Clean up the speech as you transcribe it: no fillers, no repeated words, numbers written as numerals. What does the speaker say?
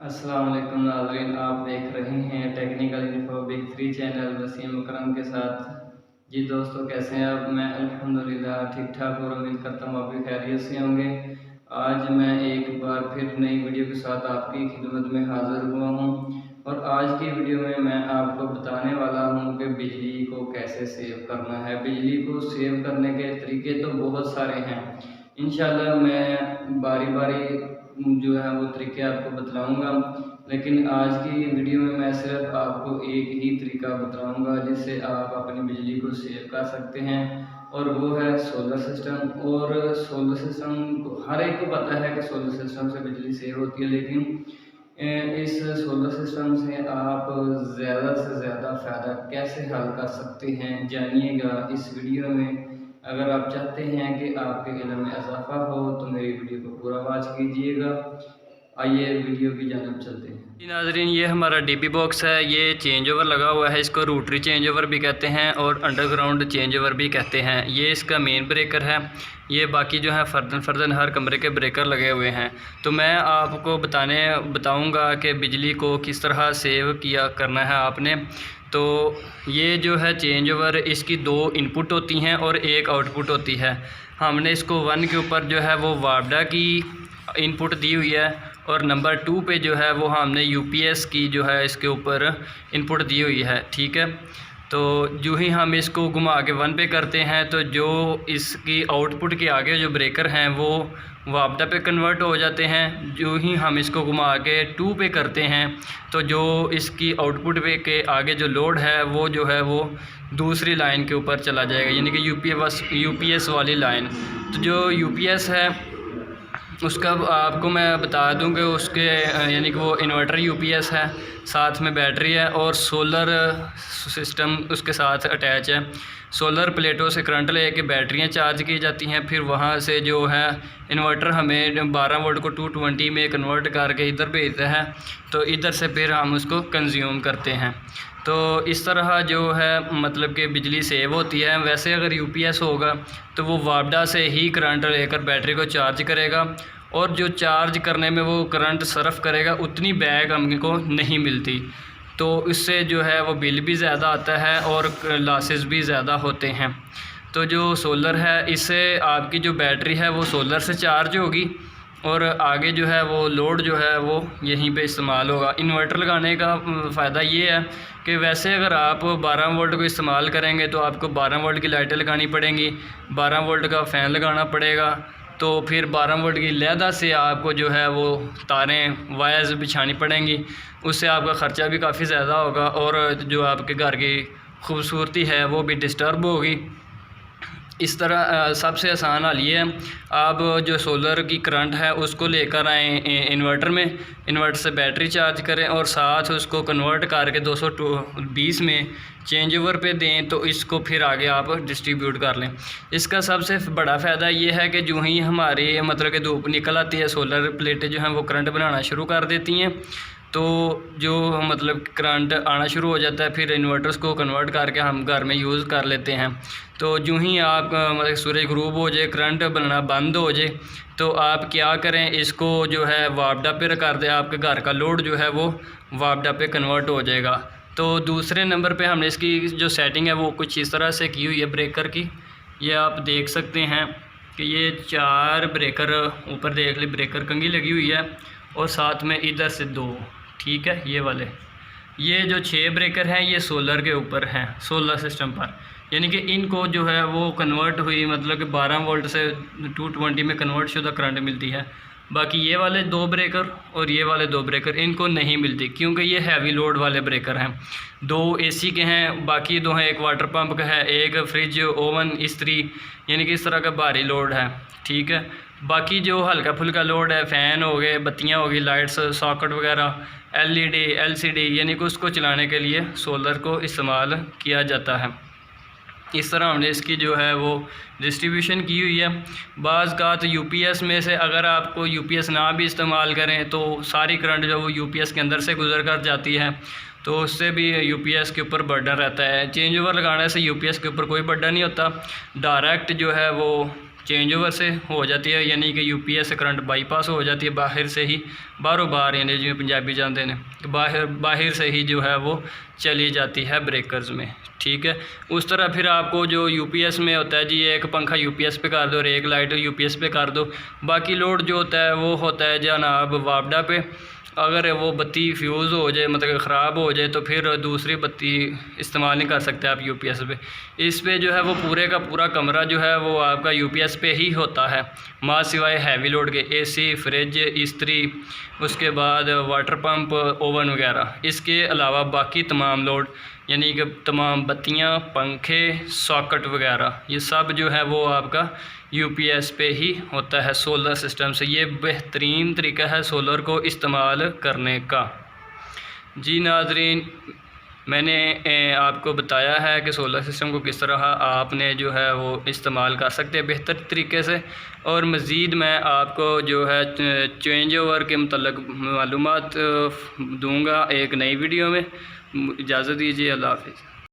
अस्सलाम वालेकुम नाज़रीन, आप देख रहे हैं technical info big 3 channel Wasim Akram के साथ। जी दोस्तों, कैसे हैं आप? मैं अल्हम्दुलिल्लाह ठीक ठाक और उम्मीद करता हूँ आप भी खैरियत से होंगे। आज मैं एक बार फिर नई वीडियो के साथ आपकी खिदमत में हाज़िर हुआ हूँ और आज की वीडियो में मैं आपको बताने वाला हूँ कि बिजली को कैसे सेव करना है। बिजली को सेव करने के तरीके तो बहुत सारे हैं। इंशाल्लाह मैं बारी बारी जो है वो तरीके आपको बतलाऊँगा, लेकिन आज की वीडियो में मैं सिर्फ आपको एक ही तरीका बतलाऊँगा जिससे आप अपनी बिजली को सेव कर सकते हैं, और वो है सोलर सिस्टम। और सोलर सिस्टम हर एक को पता है कि सोलर सिस्टम से बिजली सेव होती है, लेकिन इस सोलर सिस्टम से आप ज़्यादा से ज़्यादा फ़ायदा कैसे हल कर सकते हैं, जानिएगा इस वीडियो में। अगर आप चाहते हैं कि आपके इल्म में इजाफ़ा हो तो मेरी वीडियो को पूरा वॉच कीजिएगा। आइए वीडियो की जानिब चलते हैं। जी नाज़रीन, ये हमारा डीपी बॉक्स है। ये चेंज ओवर लगा हुआ है, इसको रोटरी चेंज ओवर भी कहते हैं और अंडरग्राउंड चेंज ओवर भी कहते हैं। ये इसका मेन ब्रेकर है। ये बाकी जो है फर्दन हर कमरे के ब्रेकर लगे हुए हैं। तो मैं आपको बताऊंगा कि बिजली को किस तरह सेव किया करना है आपने। तो ये जो है चेंज ओवर, इसकी 2 इनपुट होती हैं और 1 आउटपुट होती है। हमने इसको 1 के ऊपर जो है वो वापडा की इनपुट दी हुई है और नंबर 2 पे जो है वो हमने यूपीएस की जो है इसके ऊपर इनपुट दी हुई है। ठीक है, तो जो ही हम इसको घुमा के 1 पे करते हैं तो जो इसकी आउटपुट के आगे जो ब्रेकर हैं वो वापडा पे कन्वर्ट हो जाते हैं। जो ही हम इसको घुमा के 2 पे करते हैं तो जो इसकी आउटपुट पे के आगे जो लोड है वो जो है वो दूसरी लाइन के ऊपर चला जाएगा, यानी कि यूपीएस वाली लाइन। तो जो यूपीएस है उसका आपको मैं बता दूं कि उसके यानी कि वो इन्वर्टर यूपीएस है, साथ में बैटरी है और सोलर सिस्टम उसके साथ अटैच है। सोलर प्लेटों से करंट लेके बैटरियां चार्ज की जाती हैं, फिर वहां से जो है इन्वर्टर हमें 12 वोल्ट को 220 में कन्वर्ट करके इधर भेजता है, तो इधर से फिर हम उसको कंज्यूम करते हैं। तो इस तरह जो है मतलब कि बिजली सेव होती है। वैसे अगर यूपीएस होगा तो वो वापडा से ही करंट लेकर बैटरी को चार्ज करेगा और जो चार्ज करने में वो करंट सर्फ करेगा उतनी बैग हमको नहीं मिलती, तो इससे जो है वो बिल भी ज़्यादा आता है और लॉसेस भी ज़्यादा होते हैं। तो जो सोलर है इससे आपकी जो बैटरी है वो सोलर से चार्ज होगी और आगे जो है वो लोड जो है वो यहीं पे इस्तेमाल होगा। इन्वर्टर लगाने का फ़ायदा ये है कि वैसे अगर आप 12 वोल्ट को इस्तेमाल करेंगे तो आपको 12 वोल्ट की लाइटें लगानी पड़ेंगी, 12 वोल्ट का फ़ैन लगाना पड़ेगा, तो फिर 12 वोल्ट की लहदा से आपको जो है वो तारें वायर्स बिछानी पड़ेंगी। उससे आपका ख़र्चा भी काफ़ी ज़्यादा होगा और जो आपके घर की खूबसूरती है वो भी डिस्टर्ब होगी। इस तरह सबसे आसान हल ये है, आप जो सोलर की करंट है उसको लेकर आएँ इन्वर्टर में, इन्वर्टर से बैटरी चार्ज करें और साथ उसको कन्वर्ट करके 220 में चेंज ओवर पे दें, तो इसको फिर आगे आप डिस्ट्रीब्यूट कर लें। इसका सबसे बड़ा फ़ायदा ये है कि जो ही हमारी मतलब कि धूप निकल आती है, सोलर प्लेटें जो हैं वो करंट बनाना शुरू कर देती हैं, तो जो मतलब करंट आना शुरू हो जाता है, फिर इन्वर्टर्स को कन्वर्ट करके हम घर में यूज़ कर लेते हैं। तो जो ही आप मतलब सूरज ग्रूब हो जाए, करंट बनना बंद हो जाए, तो आप क्या करें, इसको जो है वापडा पे कर दें, आपके घर का लोड जो है वो वापडा पे कन्वर्ट हो जाएगा। तो दूसरे नंबर पे हमने इसकी जो सेटिंग है वो कुछ इस तरह से की हुई है ब्रेकर की। ये आप देख सकते हैं कि ये 4 ब्रेकर ऊपर देख ली, ब्रेकर कंघी लगी हुई है और साथ में इधर से 2, ठीक है, ये वाले। ये जो 6 ब्रेकर हैं ये सोलर के ऊपर हैं, सोलर सिस्टम पर, यानी कि इनको जो है वो कन्वर्ट हुई मतलब कि 12 वोल्ट से 220 में कन्वर्ट शुदा करंट मिलती है। बाकी ये वाले 2 ब्रेकर और ये वाले 2 ब्रेकर इनको नहीं मिलती, क्योंकि ये हैवी लोड वाले ब्रेकर हैं। 2 एसी के हैं, बाकी 2 हैं, एक वाटर पंप का है, एक फ्रिज, ओवन, इस्त्री, यानी कि इस तरह का भारी लोड है। ठीक है, बाकी जो हल्का फुल्का लोड है, फ़ैन हो गए, बत्तियाँ हो गई, लाइट्स, सॉकेट वगैरह, एलईडी, एलसीडी, यानी कि उसको चलाने के लिए सोलर को इस्तेमाल किया जाता है। इस तरह हमने इसकी जो है वो डिस्ट्रीब्यूशन की हुई है। बाज़ का तो यूपीएस में से अगर आपको यूपीएस ना भी इस्तेमाल करें तो सारी करंट जो वो यूपीएस के अंदर से गुजर कर जाती है, तो उससे भी यूपीएस के ऊपर बर्डन रहता है। चेंज ओवर लगाने से यूपीएस के ऊपर कोई बर्डन नहीं होता, डायरेक्ट जो है वो चेंज ओवर से हो जाती है, यानी कि यूपीएस से करंट बाईपास हो जाती है, बाहर से ही बारों बार यानी जिवें पंजाबी जाते हैं बाहर से ही जो है वो चली जाती है ब्रेकर्स में, ठीक है। उस तरह फिर आपको जो यूपीएस में होता है जी, एक पंखा यूपीएस पे कर दो और एक लाइट यूपीएस पे कर दो, बाकी लोड जो होता है वो होता है जनाब वापडा पे। अगर वो बत्ती फ्यूज़ हो जाए मतलब ख़राब हो जाए तो फिर दूसरी बत्ती इस्तेमाल नहीं कर सकते आप यूपीएस पे। इस पे जो है वो पूरे का पूरा कमरा जो है वो आपका यूपीएस पे ही होता है, माँ सिवाय हैवी लोड के एसी, फ्रिज, इस्त्री, उसके बाद वाटर पंप, ओवन वगैरह। इसके अलावा बाकी तमाम लोड यानी कि तमाम बत्तियां, पंखे, सॉकेट वगैरह ये सब जो है वो आपका यूपीएस पे ही होता है सोलर सिस्टम से। ये बेहतरीन तरीका है सोलर को इस्तेमाल करने का। जी नाजरीन, मैंने आपको बताया है कि सोलर सिस्टम को किस तरह आपने जो है वो इस्तेमाल कर सकते हैं बेहतर तरीके से, और मज़ीद मैं आपको जो है चेंज ओवर के मतलब मालूमात दूंगा एक नई वीडियो में। इजाज़त दीजिए, अल्लाह हाफ़िज़।